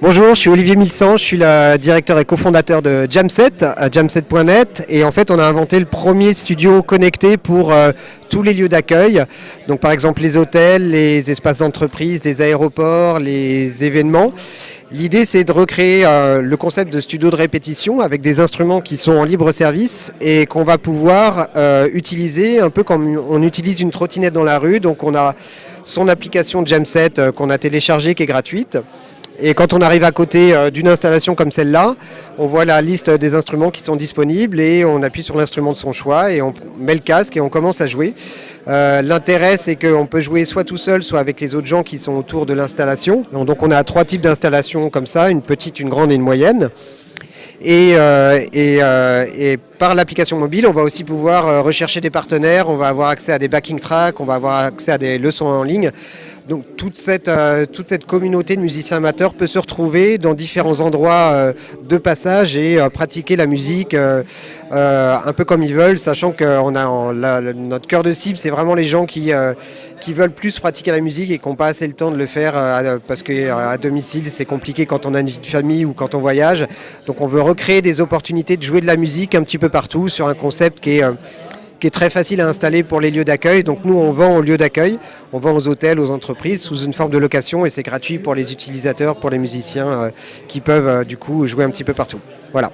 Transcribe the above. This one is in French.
Bonjour, je suis Olivier Milsan, je suis le directeur et cofondateur de Jamset, à jamset.net. Et en fait, on a inventé le premier studio connecté pour tous les lieux d'accueil. Donc par exemple les hôtels, les espaces d'entreprise, les aéroports, les événements. L'idée, c'est de recréer le concept de studio de répétition avec des instruments qui sont en libre service et qu'on va pouvoir utiliser un peu comme on utilise une trottinette dans la rue. Donc on a son application Jamset qu'on a téléchargée qui est gratuite. Et quand on arrive à côté d'une installation comme celle-là, on voit la liste des instruments qui sont disponibles et on appuie sur l'instrument de son choix et on met le casque et on commence à jouer. L'intérêt, c'est qu'on peut jouer soit tout seul, soit avec les autres gens qui sont autour de l'installation. Donc on a 3 types d'installations comme ça, une petite, une grande et une moyenne. Et par l'application mobile, on va aussi pouvoir rechercher des partenaires, on va avoir accès à des backing tracks, on va avoir accès à des leçons en ligne. Donc toute cette communauté de musiciens amateurs peut se retrouver dans différents endroits de passage et pratiquer la musique un peu comme ils veulent, sachant que notre cœur de cible, c'est vraiment les gens qui veulent plus pratiquer la musique et qui n'ont pas assez le temps de le faire parce qu'à domicile, c'est compliqué quand on a une vie de famille ou quand on voyage. Donc on veut recréer des opportunités de jouer de la musique un petit peu partout sur un concept qui est très facile à installer pour les lieux d'accueil. Donc nous, on vend aux lieux d'accueil, on vend aux hôtels, aux entreprises sous une forme de location et c'est gratuit pour les utilisateurs, pour les musiciens qui peuvent du coup jouer un petit peu partout. Voilà.